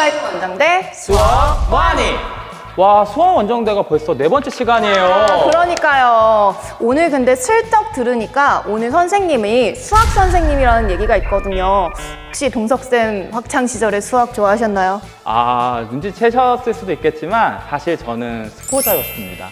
사이드 원정대 수학 뭐하니? 와, 수학 원정대가 벌써 4번째 시간이에요. 그러니까요. 오늘 근데 슬쩍 들으니까 오늘 선생님이 수학 선생님이라는 얘기가 있거든요. 혹시 동석쌤 학창 시절에 수학 좋아하셨나요? 아, 눈치채셨을 수도 있겠지만 사실 저는 스포자였습니다.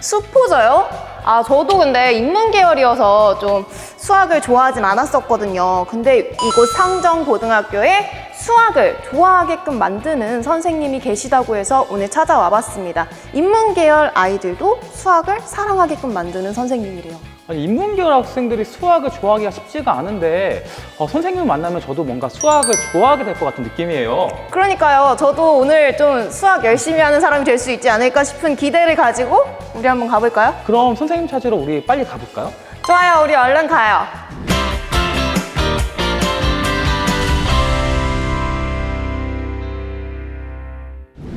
수포져요? 아, 저도 근데 인문 계열이어서 좀 수학을 좋아하진 않았었거든요. 근데 이곳 상정고등학교에 수학을 좋아하게끔 만드는 선생님이 계시다고 해서 오늘 찾아와 봤습니다. 인문 계열 아이들도 수학을 사랑하게끔 만드는 선생님이래요. 아니, 인문계열 학생들이 수학을 좋아하기가 쉽지가 않은데 선생님을 만나면 저도 뭔가 수학을 좋아하게 될 것 같은 느낌이에요. 그러니까요. 저도 오늘 좀 수학 열심히 하는 사람이 될 수 있지 않을까 싶은 기대를 가지고 우리 한번 가볼까요? 그럼 선생님 찾으러 우리 빨리 가볼까요? 좋아요. 우리 얼른 가요.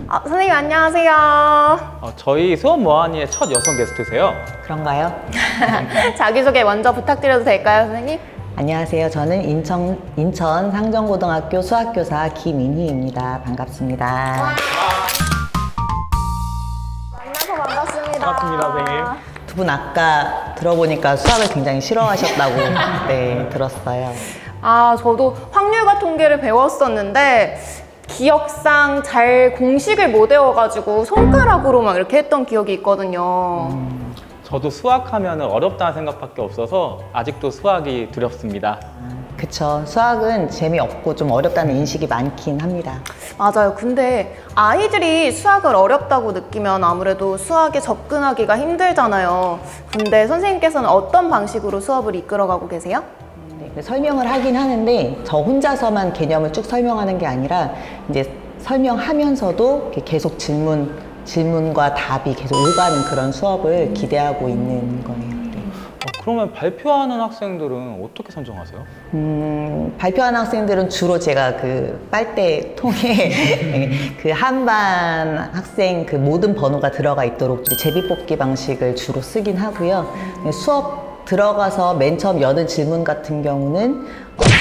선생님 안녕하세요. 저희 수업 뭐하니의 첫 여성 게스트세요. 그런가요? 자기소개 먼저 부탁드려도 될까요, 선생님? 안녕하세요. 저는 인천 상정고등학교 수학교사 김인희입니다. 반갑습니다. 만나서 반갑습니다. 반갑습니다, 선생님. 두 분 아까 들어보니까 수학을 굉장히 싫어하셨다고 네, 들었어요. 저도 확률과 통계를 배웠었는데 기억상 잘 공식을 못 외워가지고 손가락으로 막 이렇게 했던 기억이 있거든요. 저도 수학하면 어렵다는 생각밖에 없어서 아직도 수학이 두렵습니다. 그쵸. 수학은 재미없고 좀 어렵다는 인식이 많긴 합니다. 맞아요. 근데 아이들이 수학을 어렵다고 느끼면 아무래도 수학에 접근하기가 힘들잖아요. 근데 선생님께서는 어떤 방식으로 수업을 이끌어가고 계세요? 네, 설명을 하긴 하는데 저 혼자서만 개념을 쭉 설명하는 게 아니라 이제 설명하면서도 이렇게 계속 질문과 답이 계속 오가는 그런 수업을 기대하고 있는 거예요. 네. 그러면 발표하는 학생들은 어떻게 선정하세요? 발표하는 학생들은 주로 제가 그 빨대통에 그 한반 학생 그 모든 번호가 들어가 있도록 제비뽑기 방식을 주로 쓰긴 하고요. 수업 들어가서 맨 처음 여는 질문 같은 경우는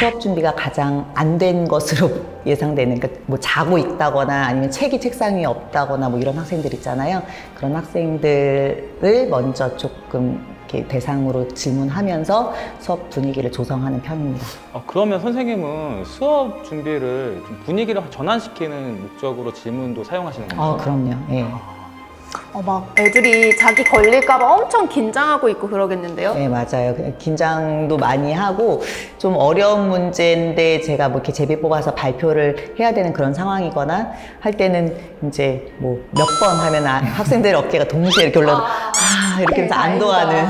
수업 준비가 가장 안 된 것으로 예상되는, 그러니까 뭐 자고 있다거나 아니면 책이 책상 위에 없다거나 뭐 이런 학생들 있잖아요. 그런 학생들을 먼저 조금 이렇게 대상으로 질문하면서 수업 분위기를 조성하는 편입니다. 그러면 선생님은 수업 준비를 좀 분위기를 전환시키는 목적으로 질문도 사용하시는 건가요? 그럼요. 예. 막 애들이 자기 걸릴까봐 엄청 긴장하고 있고 그러겠는데요? 네, 맞아요. 긴장도 많이 하고 좀 어려운 문제인데 제가 뭐 이렇게 제비 뽑아서 발표를 해야 되는 그런 상황이거나 할 때는 이제 뭐 몇 번 하면 학생들 어깨가 동시에 이렇게 올라서 이렇게 해서 안도하는.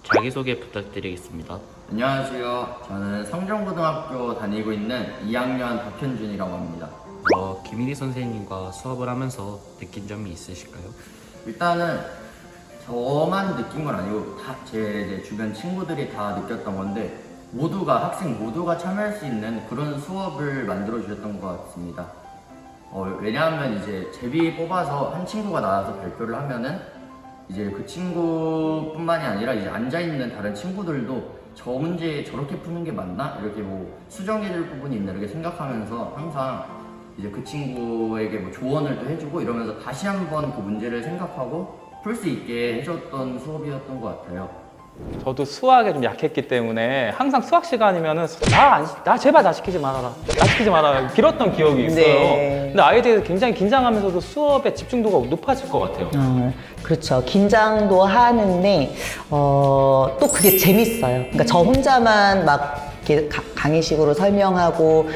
자기소개 부탁드리겠습니다. 안녕하세요. 저는 성정고등학교 다니고 있는 2학년 박현준이라고 합니다. 김일희 선생님과 수업을 하면서 느낀 점이 있으실까요? 일단은 저만 느낀 건 아니고 다 제 주변 친구들이 다 느꼈던 건데 학생 모두가 참여할 수 있는 그런 수업을 만들어 주셨던 것 같습니다. 왜냐하면 이제 제비 뽑아서 한 친구가 나와서 발표를 하면은 이제 그 친구뿐만이 아니라 이제 앉아있는 다른 친구들도 저 문제 저렇게 푸는 게 맞나? 이렇게 뭐 수정해줄 부분이 있나 이렇게 생각하면서 항상 이제 그 친구에게 뭐 조언을 또 해주고 이러면서 다시 한번 그 문제를 생각하고 풀 수 있게 해줬던 수업이었던 것 같아요. 저도 수학에 좀 약했기 때문에 항상 수학 시간이면은 나 제발 나 시키지 말아라, 나 시키지 말아라 빌었던 기억이 있어요. 네. 근데 아이들이 굉장히 긴장하면서도 수업의 집중도가 높아질 것 같아요. 그렇죠. 긴장도 하는데 또 그게 재밌어요. 그러니까 저 혼자만 막 이렇게 강의식으로 설명하고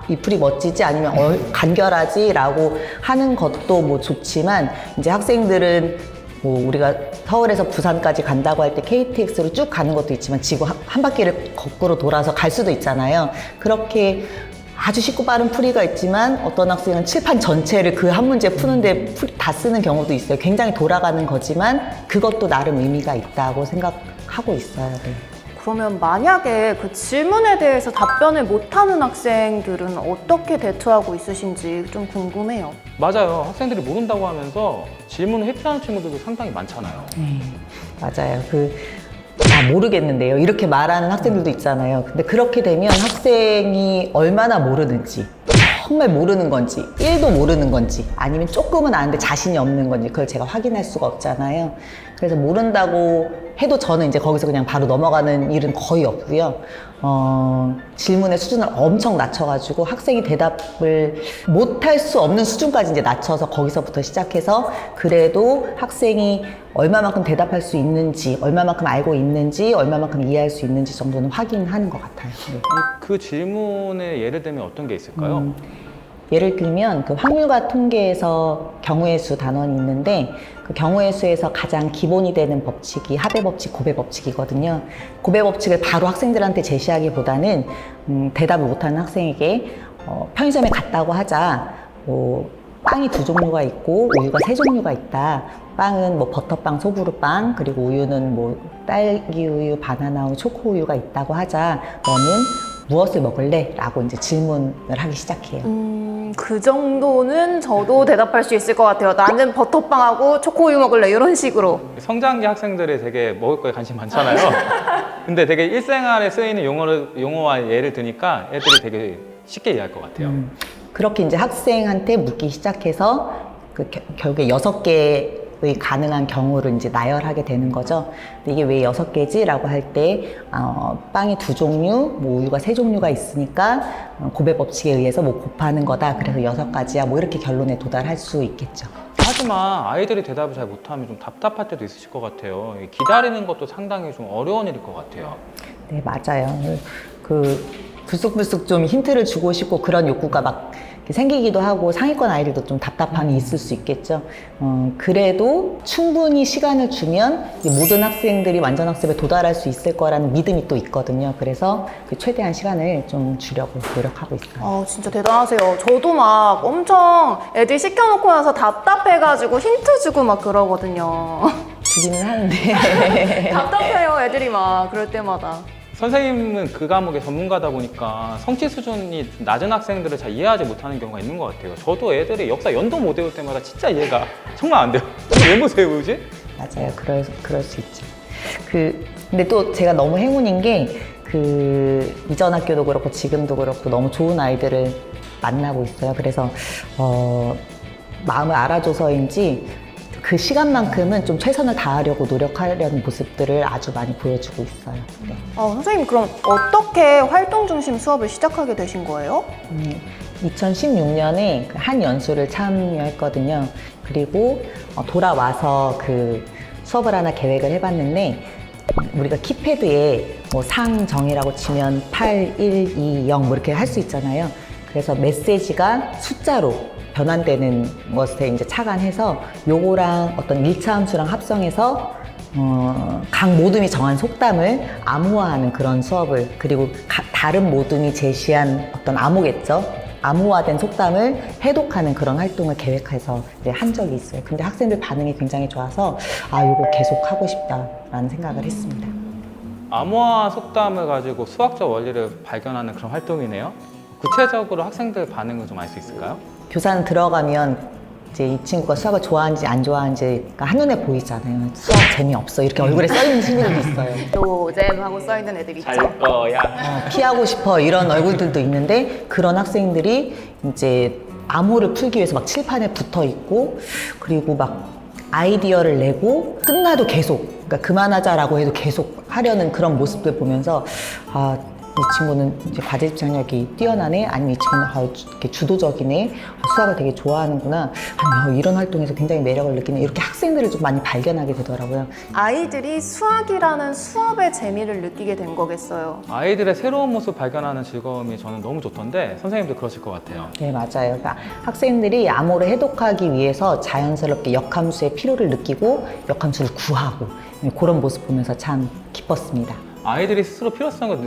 이 풀이 멋지지 아니면 간결하지 라고 하는 것도 뭐 좋지만 이제 학생들은 뭐 우리가 서울에서 부산까지 간다고 할 때 KTX로 쭉 가는 것도 있지만 지구 한 바퀴를 거꾸로 돌아서 갈 수도 있잖아요. 그렇게 아주 쉽고 빠른 풀이가 있지만 어떤 학생은 칠판 전체를 그 한 문제 푸는데 다 쓰는 경우도 있어요. 굉장히 돌아가는 거지만 그것도 나름 의미가 있다고 생각하고 있어요. 네. 그러면 만약에 그 질문에 대해서 답변을 못하는 학생들은 어떻게 대처하고 있으신지 좀 궁금해요. 맞아요. 학생들이 모른다고 하면서 질문을 회피하는 친구들도 상당히 많잖아요. 맞아요. 모르겠는데요. 이렇게 말하는 학생들도 있잖아요. 근데 그렇게 되면 학생이 얼마나 모르는지, 정말 모르는 건지, 1도 모르는 건지, 아니면 조금은 아는데 자신이 없는 건지, 그걸 제가 확인할 수가 없잖아요. 그래서 모른다고 해도 저는 이제 거기서 그냥 바로 넘어가는 일은 거의 없고요. 질문의 수준을 엄청 낮춰가지고 학생이 대답을 못할 수 없는 수준까지 이제 낮춰서 거기서부터 시작해서 그래도 학생이 얼마만큼 대답할 수 있는지, 얼마만큼 알고 있는지, 얼마만큼 이해할 수 있는지 정도는 확인하는 것 같아요. 네. 그 질문에 예를 들면 어떤 게 있을까요? 예를 들면 그 확률과 통계에서 경우의 수 단원이 있는데 그 경우의 수에서 가장 기본이 되는 법칙이 합의 법칙, 고배 법칙이거든요. 고배 법칙을 바로 학생들한테 제시하기보다는 대답을 못하는 학생에게 편의점에 갔다고 하자 뭐 빵이 2종류가 있고 우유가 3종류가 있다. 빵은 뭐 버터빵, 소보루빵, 그리고 우유는 뭐 딸기 우유, 바나나 우유, 초코 우유가 있다고 하자. 너는 무엇을 먹을래? 라고 이제 질문을 하기 시작해요. 그 정도는 저도 대답할 수 있을 것 같아요. 나는 버터빵하고 초코우유 먹을래 이런 식으로. 성장기 학생들이 되게 먹을 거에 관심 많잖아요. 근데 되게 일생활에 쓰이는 용어와 예를 드니까 애들이 되게 쉽게 이해할 것 같아요. 그렇게 이제 학생한테 묻기 시작해서 결국에 6개의 가능한 경우를 이제 나열하게 되는 거죠. 근데 이게 왜 6개지? 라고 할 때, 빵이 2종류, 뭐 우유가 3종류가 있으니까 고배 법칙에 의해서 뭐 곱하는 거다. 그래서 6가지야. 뭐 이렇게 결론에 도달할 수 있겠죠. 하지만 아이들이 대답을 잘 못하면 좀 답답할 때도 있으실 것 같아요. 기다리는 것도 상당히 좀 어려운 일일 것 같아요. 네, 맞아요. 불쑥불쑥 좀 힌트를 주고 싶고 그런 욕구가 막 생기기도 하고 상위권 아이들도 좀 답답함이 있을 수 있겠죠. 그래도 충분히 시간을 주면 모든 학생들이 완전 학습에 도달할 수 있을 거라는 믿음이 또 있거든요. 그래서 최대한 시간을 좀 주려고 노력하고 있어요. 진짜 대단하세요. 저도 막 엄청 애들 시켜놓고 나서 답답해가지고 힌트 주고 막 그러거든요. 주기는 하는데. 답답해요, 애들이 막 그럴 때마다. 선생님은 그 과목의 전문가다 보니까 성취 수준이 낮은 학생들을 잘 이해하지 못하는 경우가 있는 것 같아요. 저도 애들이 역사 연도 못 외울 때마다 진짜 이해가 정말 안 돼요. 왜 못 외우지? 맞아요. 그럴 수 있죠. 근데 또 제가 너무 행운인 게 이전 학교도 그렇고 지금도 그렇고 너무 좋은 아이들을 만나고 있어요. 그래서 마음을 알아줘서인지 그 시간만큼은 좀 최선을 다하려고 노력하려는 모습들을 아주 많이 보여주고 있어요. 네. 선생님 그럼 어떻게 활동 중심 수업을 시작하게 되신 거예요? 2016년에 한 연수를 참여했거든요. 그리고 돌아와서 수업을 하나 계획을 해봤는데 우리가 키패드에 뭐 상정이라고 치면 8, 1, 2, 0 뭐 이렇게 할 수 있잖아요. 그래서 메시지가 숫자로 변환되는 것에 이제 착안해서 요거랑 어떤 1차 함수랑 합성해서 각 모둠이 정한 속담을 암호화하는 그런 수업을, 그리고 다른 모둠이 제시한 어떤 암호겠죠. 암호화된 속담을 해독하는 그런 활동을 계획해서 이제 한 적이 있어요. 근데 학생들 반응이 굉장히 좋아서 요거 계속 하고 싶다라는 생각을 했습니다. 암호화 속담을 가지고 수학적 원리를 발견하는 그런 활동이네요. 구체적으로 학생들 반응을 좀 알 수 있을까요? 교산 들어가면 이제 이 친구가 수학을 좋아하는지 안 좋아하는지가 한눈에 보이잖아요. 수학 재미없어 이렇게 얼굴에 써있는 친구들도 있어요. 노잼하고 써있는 애들 있죠? 잘 거야. 피하고 싶어 이런 얼굴들도 있는데 그런 학생들이 이제 암호를 풀기 위해서 막 칠판에 붙어 있고 그리고 막 아이디어를 내고 끝나도 계속, 그러니까 그만하자라고 해도 계속 하려는 그런 모습들 보면서 이 친구는 이제 과제 집중력이 뛰어나네, 아니면 이 친구는 이렇게 주도적이네, 수학을 되게 좋아하는구나, 아니면 이런 활동에서 굉장히 매력을 느끼네, 이렇게 학생들을 좀 많이 발견하게 되더라고요. 아이들이 수학이라는 수업의 재미를 느끼게 된 거겠어요. 아이들의 새로운 모습 발견하는 즐거움이 저는 너무 좋던데 선생님도 그러실 것 같아요. 네, 맞아요. 그러니까 학생들이 암호를 해독하기 위해서 자연스럽게 역함수의 필요를 느끼고 역함수를 구하고 그런 모습 보면서 참 기뻤습니다. 아이들이 스스로 필요성을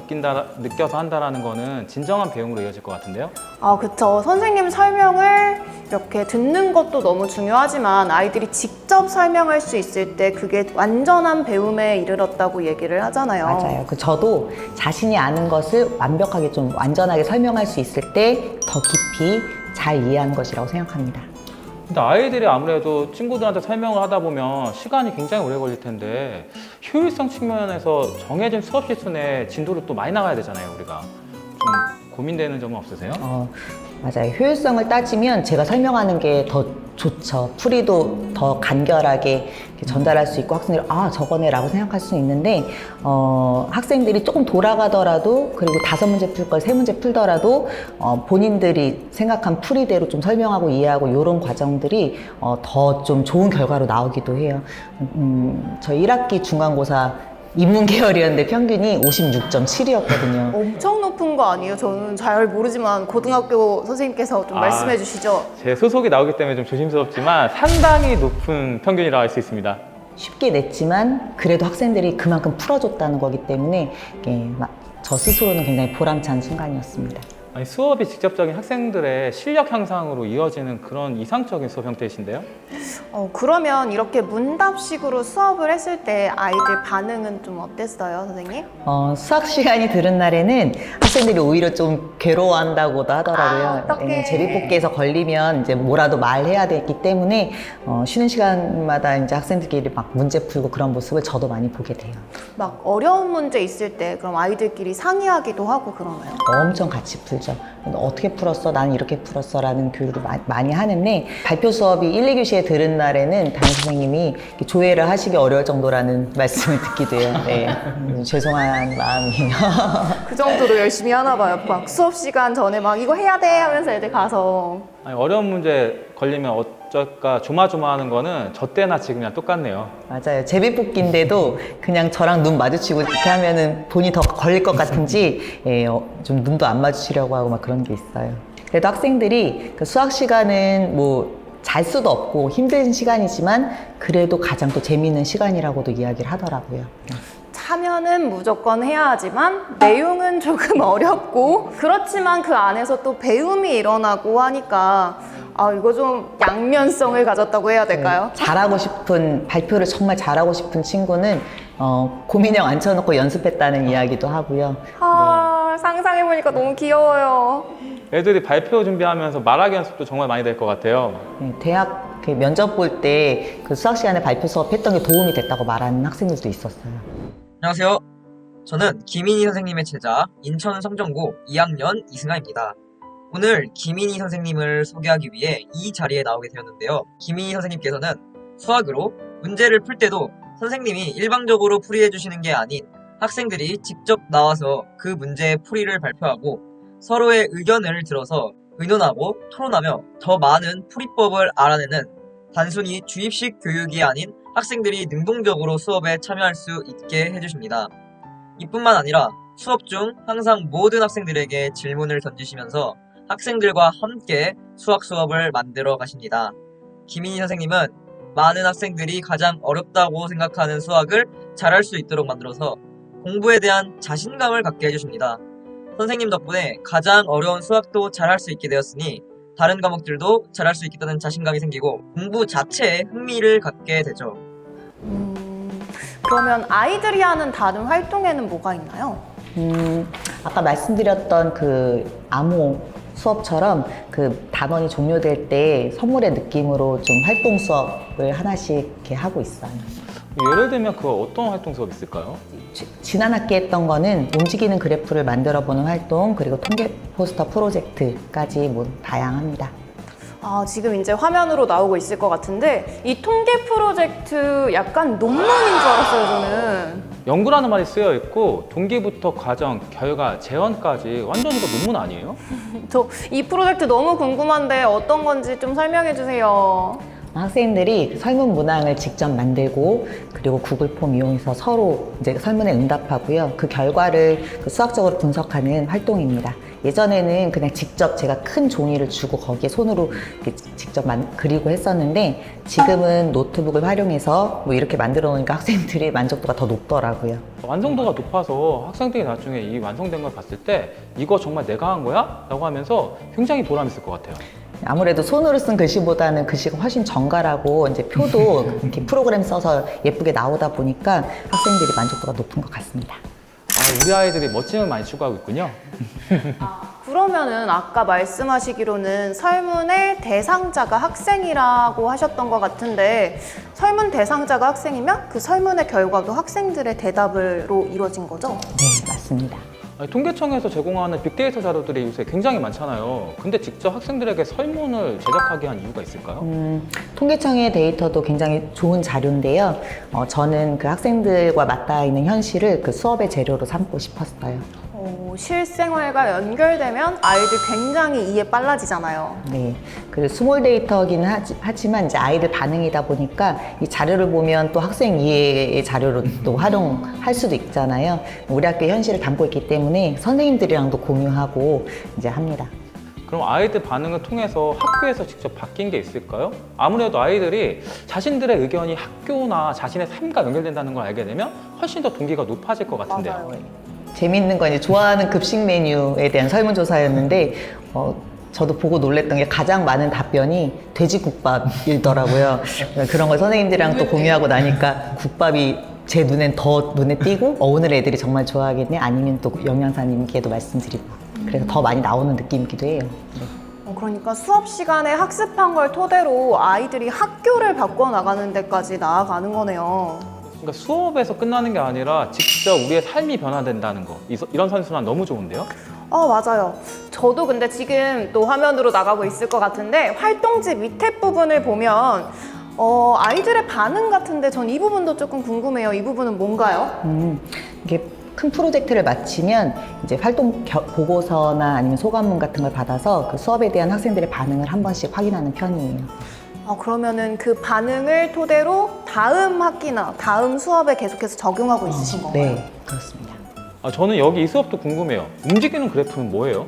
느껴서 한다는 거는 진정한 배움으로 이어질 것 같은데요? 그쵸. 선생님 설명을 이렇게 듣는 것도 너무 중요하지만 아이들이 직접 설명할 수 있을 때 그게 완전한 배움에 이르렀다고 얘기를 하잖아요. 맞아요. 저도 자신이 아는 것을 완벽하게 좀 완전하게 설명할 수 있을 때 더 깊이 잘 이해하는 것이라고 생각합니다. 근데 아이들이 아무래도 친구들한테 설명을 하다 보면 시간이 굉장히 오래 걸릴 텐데 효율성 측면에서 정해진 수업 시순에 진도를 또 많이 나가야 되잖아요, 우리가. 좀 고민되는 점은 없으세요? 맞아요. 효율성을 따지면 제가 설명하는 게 더 좋죠. 풀이도 더 간결하게 이렇게 전달할 수 있고 학생들이 아 저거네 라고 생각할 수 있는데 학생들이 조금 돌아가더라도 그리고 5문제 풀 걸 3문제 풀더라도 본인들이 생각한 풀이대로 좀 설명하고 이해하고 이런 과정들이 더 좀 좋은 결과로 나오기도 해요. 저희 1학기 중간고사 인문 계열이었는데 평균이 56.7이었거든요. 엄청 높은 거 아니에요? 저는 잘 모르지만 고등학교 선생님께서 좀 말씀해 주시죠. 제 소속이 나오기 때문에 좀 조심스럽지만 상당히 높은 평균이라고 할 수 있습니다. 쉽게 냈지만 그래도 학생들이 그만큼 풀어줬다는 거기 때문에 저 스스로는 굉장히 보람찬 순간이었습니다. 아니, 수업이 직접적인 학생들의 실력 향상으로 이어지는 그런 이상적인 수업 형태이신데요? 그러면 이렇게 문답식으로 수업을 했을 때 아이들 반응은 좀 어땠어요, 선생님? 수학 시간이 들은 날에는 학생들이 오히려 좀 괴로워한다고도 하더라고요. 어떡해. 왜냐면 제비뽑기에서 걸리면 이제 뭐라도 말해야 되기 때문에 쉬는 시간마다 이제 학생들끼리 막 문제 풀고 그런 모습을 저도 많이 보게 돼요. 막 어려운 문제 있을 때 그럼 아이들끼리 상의하기도 하고 그러나요? 엄청 같이 풀죠. 어떻게 풀었어? 나는 이렇게 풀었어. 라는 교육을 많이 하는데 발표 수업이 1, 2교시에 들은 날에는 담임 선생님이 조회를 하시기 어려울 정도라는 말씀을 듣기도 해요. 네. 죄송한 마음이에요. 그 정도로 열심히 하나 봐요. 막 수업 시간 전에 막 이거 해야 돼 하면서 애들 가서. 아니, 어려운 문제 걸리면 어쩔까 조마조마하는 거는 저 때나 지금이랑 똑같네요. 맞아요. 제비뽑기인데도 그냥 저랑 눈 마주치고 이렇게 하면은 본인이 더 걸릴 것 같은지 좀 눈도 안 마주치려고 하고 막 그런 게 있어요. 그래도 학생들이 그 수학 시간은 뭐 잘 수도 없고 힘든 시간이지만 그래도 가장 또 재미있는 시간이라고도 이야기를 하더라고요. 참여는 무조건 해야 하지만 내용은 조금 어렵고 그렇지만 그 안에서 또 배움이 일어나고 하니까 이거 좀 양면성을 가졌다고 해야 될까요? 잘하고 싶은 발표를 정말 잘하고 싶은 친구는 고민형 앉혀놓고 연습했다는 이야기도 하고요. 상상해보니까 너무 귀여워요. 애들이 발표 준비하면서 말하기 연습도 정말 많이 될 것 같아요. 네, 대학 면접 볼 때 그 수학 시간에 발표 수업 했던 게 도움이 됐다고 말하는 학생들도 있었어요. 안녕하세요. 저는 김인희 선생님의 제자 인천 성정고 2학년 이승아입니다. 오늘 김인희 선생님을 소개하기 위해 이 자리에 나오게 되었는데요. 김인희 선생님께서는 수학으로 문제를 풀 때도 선생님이 일방적으로 풀이해 주시는 게 아닌 학생들이 직접 나와서 그 문제의 풀이를 발표하고 서로의 의견을 들어서 의논하고 토론하며 더 많은 풀이법을 알아내는 단순히 주입식 교육이 아닌 학생들이 능동적으로 수업에 참여할 수 있게 해주십니다. 이뿐만 아니라 수업 중 항상 모든 학생들에게 질문을 던지시면서 학생들과 함께 수학 수업을 만들어 가십니다. 김인희 선생님은 많은 학생들이 가장 어렵다고 생각하는 수학을 잘할 수 있도록 만들어서 공부에 대한 자신감을 갖게 해주십니다. 선생님 덕분에 가장 어려운 수학도 잘할 수 있게 되었으니 다른 과목들도 잘할 수 있겠다는 자신감이 생기고 공부 자체에 흥미를 갖게 되죠. 그러면 아이들이 하는 다른 활동에는 뭐가 있나요? 아까 말씀드렸던 그 암호 수업처럼 그 단원이 종료될 때 선물의 느낌으로 좀 활동 수업을 하나씩 이렇게 하고 있어요. 예를 들면 그 어떤 활동 수업이 있을까요? 지난 학기 했던 거는 움직이는 그래프를 만들어보는 활동, 그리고 통계 포스터 프로젝트까지 뭐 다양합니다. 지금 이제 화면으로 나오고 있을 것 같은데 이 통계 프로젝트 약간 논문인 줄 알았어요, 저는. 연구라는 말이 쓰여 있고 동기부터 과정, 결과, 재원까지 완전 이거 논문 아니에요? 저 이 프로젝트 너무 궁금한데 어떤 건지 좀 설명해 주세요. 학생들이 설문 문항을 직접 만들고 그리고 구글 폼 이용해서 서로 이제 설문에 응답하고요. 그 결과를 수학적으로 분석하는 활동입니다. 예전에는 그냥 직접 제가 큰 종이를 주고 거기에 손으로 이렇게 직접 그리고 했었는데 지금은 노트북을 활용해서 뭐 이렇게 만들어 놓으니까 학생들의 만족도가 더 높더라고요. 완성도가 높아서 학생들이 나중에 이 완성된 걸 봤을 때 이거 정말 내가 한 거야? 라고 하면서 굉장히 보람 있을 것 같아요. 아무래도 손으로 쓴 글씨보다는 글씨가 훨씬 정갈하고 이제 표도 이렇게 프로그램 써서 예쁘게 나오다 보니까 학생들이 만족도가 높은 것 같습니다. 우리 아이들이 멋짐을 많이 추구하고 있군요. 그러면은 아까 말씀하시기로는 설문의 대상자가 학생이라고 하셨던 것 같은데 설문 대상자가 학생이면 그 설문의 결과도 학생들의 대답으로 이루어진 거죠? 네, 맞습니다. 아니, 통계청에서 제공하는 빅데이터 자료들이 요새 굉장히 많잖아요. 근데 직접 학생들에게 설문을 제작하게 한 이유가 있을까요? 통계청의 데이터도 굉장히 좋은 자료인데요. 저는 그 학생들과 맞닿아 있는 현실을 그 수업의 재료로 삼고 싶었어요. 실생활과 연결되면 아이들 굉장히 이해 빨라지잖아요. 네. 그 스몰 데이터기는 하지만 이제 아이들 반응이다 보니까 이 자료를 보면 또 학생 이해의 자료로 또 활용할 수도 있잖아요. 우리 학교의 현실을 담고 있기 때문에 선생님들이랑도 공유하고 이제 합니다. 그럼 아이들 반응을 통해서 학교에서 직접 바뀐 게 있을까요? 아무래도 아이들이 자신들의 의견이 학교나 자신의 삶과 연결된다는 걸 알게 되면 훨씬 더 동기가 높아질 것 같은데요. 맞아요. 재미있는 건 이제 좋아하는 급식 메뉴에 대한 설문조사였는데 저도 보고 놀랬던 게 가장 많은 답변이 돼지국밥이더라고요. 그런 걸 선생님들이랑 또 공유하고 나니까 국밥이 제 눈엔 더 눈에 띄고 오늘 애들이 정말 좋아하겠네, 아니면 또 영양사님께도 말씀드리고 그래서 더 많이 나오는 느낌이기도 해요. 네. 그러니까 수업 시간에 학습한 걸 토대로 아이들이 학교를 바꿔나가는 데까지 나아가는 거네요. 그러니까 수업에서 끝나는 게 아니라 직접 우리의 삶이 변화된다는 거. 이런 선순환 너무 좋은데요? 맞아요. 저도 근데 지금 또 화면으로 나가고 있을 것 같은데 활동지 밑에 부분을 보면 아이들의 반응 같은데 전 이 부분도 조금 궁금해요. 이 부분은 뭔가요? 이게 큰 프로젝트를 마치면 이제 활동 보고서나 아니면 소감문 같은 걸 받아서 그 수업에 대한 학생들의 반응을 한 번씩 확인하는 편이에요. 그러면은 그 반응을 토대로 다음 학기나 다음 수업에 계속해서 적용하고 있으신 건가요? 네, 그렇습니다. 저는 여기 이 수업도 궁금해요. 움직이는 그래프는 뭐예요?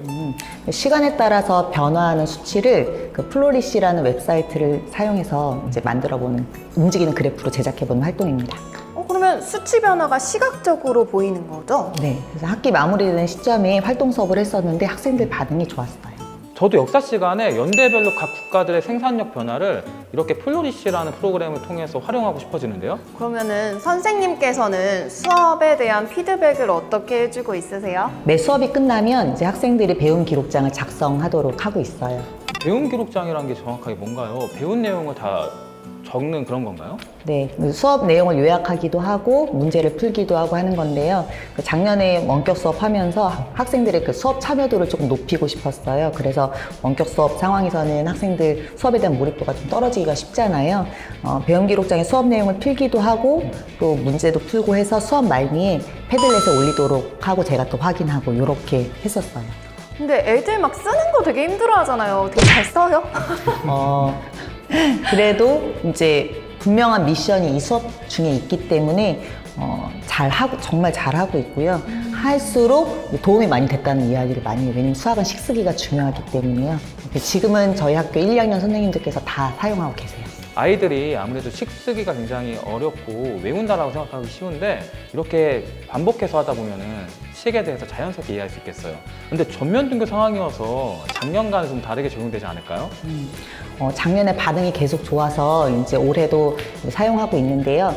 시간에 따라서 변화하는 수치를 그 플로리시라는 웹사이트를 사용해서 이제 만들어보는 움직이는 그래프로 제작해보는 활동입니다. 그러면 수치 변화가 시각적으로 보이는 거죠? 네, 그래서 학기 마무리되는 시점에 활동 수업을 했었는데 학생들 반응이 좋았어요. 저도 역사 시간에 연대별로 각 국가들의 생산력 변화를 이렇게 플로리시라는 프로그램을 통해서 활용하고 싶어지는데요. 그러면은 선생님께서는 수업에 대한 피드백을 어떻게 해주고 있으세요? 매 수업이 끝나면 이제 학생들이 배운 기록장을 작성하도록 하고 있어요. 배운 기록장이라는 게 정확하게 뭔가요? 배운 내용을 다 적는 그런 건가요? 네, 수업 내용을 요약하기도 하고 문제를 풀기도 하고 하는 건데요. 작년에 원격 수업하면서 학생들의 그 수업 참여도를 조금 높이고 싶었어요. 그래서 원격 수업 상황에서는 학생들 수업에 대한 몰입도가 좀 떨어지기가 쉽잖아요. 배움 기록장에 수업 내용을 필기도 하고 또 문제도 풀고 해서 수업 말미에 패들렛에 올리도록 하고 제가 또 확인하고 이렇게 했었어요. 근데 애들 막 쓰는 거 되게 힘들어 하잖아요. 되게 잘 써요? 그래도 이제 분명한 미션이 이 수업 중에 있기 때문에 정말 잘하고 있고요. 할수록 도움이 많이 됐다는 이야기를 많이 해요. 왜냐면 수학은 식쓰기가 중요하기 때문에요. 지금은 저희 학교 1, 2학년 선생님들께서 다 사용하고 계세요. 아이들이 아무래도 식쓰기가 굉장히 어렵고 외운다라고 생각하기 쉬운데 이렇게 반복해서 하다 보면은 식에 대해서 자연스럽게 이해할 수 있겠어요. 근데 전면 등교 상황이어서 작년과는 좀 다르게 적용되지 않을까요? 작년에 반응이 계속 좋아서 이제 올해도 사용하고 있는데요.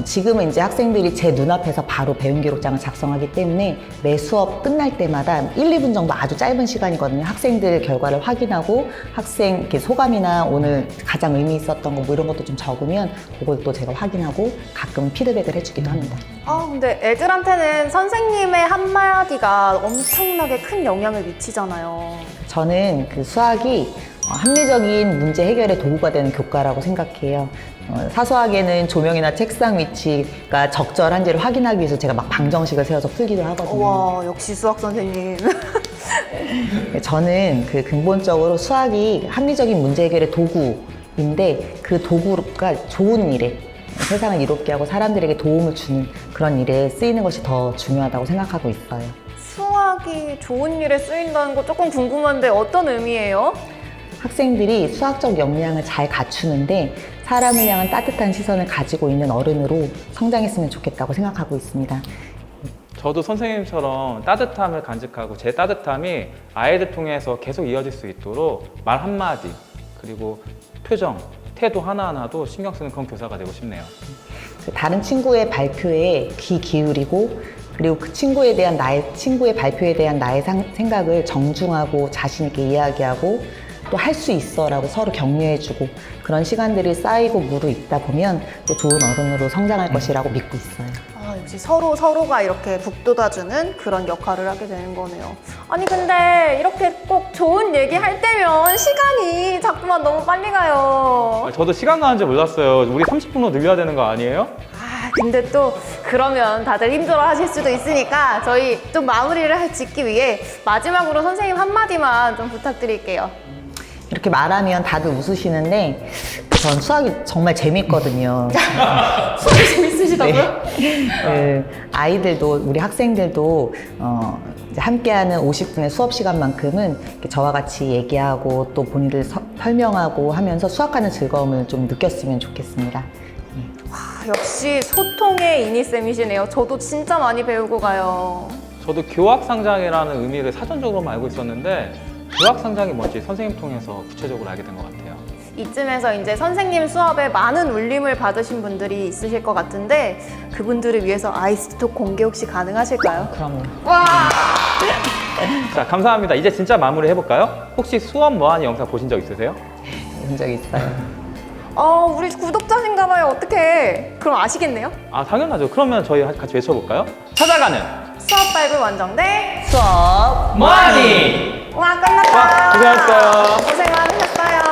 지금은 이제 학생들이 제 눈앞에서 바로 배움 기록장을 작성하기 때문에 매 수업 끝날 때마다 1, 2분 정도 아주 짧은 시간이거든요. 학생들 결과를 확인하고 학생 이렇게 소감이나 오늘 가장 의미 있었던 거 뭐 이런 것도 좀 적으면 그걸 또 제가 확인하고 가끔 피드백을 해주기도 합니다. 근데 애들한테는 선생님의 한마디가 엄청나게 큰 영향을 미치잖아요. 저는 그 수학이 합리적인 문제 해결의 도구가 되는 교과라고 생각해요. 사소하게는 조명이나 책상 위치가 적절한지를 확인하기 위해서 제가 막 방정식을 세워서 풀기도 하거든요. 와, 역시 수학 선생님. 저는 그 근본적으로 수학이 합리적인 문제 해결의 도구인데 그 도구가 좋은 일에 세상을 이롭게 하고 사람들에게 도움을 주는 그런 일에 쓰이는 것이 더 중요하다고 생각하고 있어요. 수학이 좋은 일에 쓰인다는 거 조금 궁금한데 어떤 의미예요? 학생들이 수학적 역량을 잘 갖추는데 사람을 향한 따뜻한 시선을 가지고 있는 어른으로 성장했으면 좋겠다고 생각하고 있습니다. 저도 선생님처럼 따뜻함을 간직하고 제 따뜻함이 아이들 통해서 계속 이어질 수 있도록 말 한마디 그리고 표정, 태도 하나하나도 신경 쓰는 그런 교사가 되고 싶네요. 다른 친구의 발표에 귀 기울이고 그리고 그 친구에 대한 친구의 발표에 대한 나의 생각을 정중하고 자신 있게 이야기하고 또 할 수 있어라고 서로 격려해주고 그런 시간들이 쌓이고 무르익다 보면 또 좋은 어른으로 성장할 것이라고 믿고 있어요. 아, 역시 서로가 이렇게 북돋아주는 그런 역할을 하게 되는 거네요. 아니, 근데 이렇게 꼭 좋은 얘기 할 때면 시간이 자꾸만 너무 빨리 가요. 저도 시간 가는 줄 몰랐어요. 우리 30분로 늘려야 되는 거 아니에요? 아, 근데 또 그러면 다들 힘들어 하실 수도 있으니까 저희 좀 마무리를 짓기 위해 마지막으로 선생님 한마디만 좀 부탁드릴게요. 이렇게 말하면 다들 웃으시는데 전 수학이 정말 재밌거든요. 수업이 재밌으시다고요? 아이들도 우리 학생들도 이제 함께하는 50분의 수업 시간만큼은 이렇게 저와 같이 얘기하고 또 본인들 설명하고 하면서 수학하는 즐거움을 좀 느꼈으면 좋겠습니다. 역시 소통의 이니쌤이시네요. 저도 진짜 많이 배우고 가요. 저도 교학상장이라는 의미를 사전적으로만 알고 있었는데 교학상장이 뭔지 선생님 통해서 구체적으로 알게 된 것 같아요. 이쯤에서 이제 선생님 수업에 많은 울림을 받으신 분들이 있으실 것 같은데 그분들을 위해서 아이스톡 공개 혹시 가능하실까요? 그럼요. 자, 감사합니다. 이제 진짜 마무리 해볼까요? 혹시 수업 뭐하니 영상 보신 적 있으세요? 본 적 있어요. 우리 구독자신가 봐요. 어떡해. 그럼 아시겠네요? 아, 당연하죠. 그러면 저희 같이 외쳐볼까요? 찾아가는 수업 발굴 원정대 수업 뭐하니? 와, 끝났다. 와, 고생하셨어요. 고생 많으셨어요.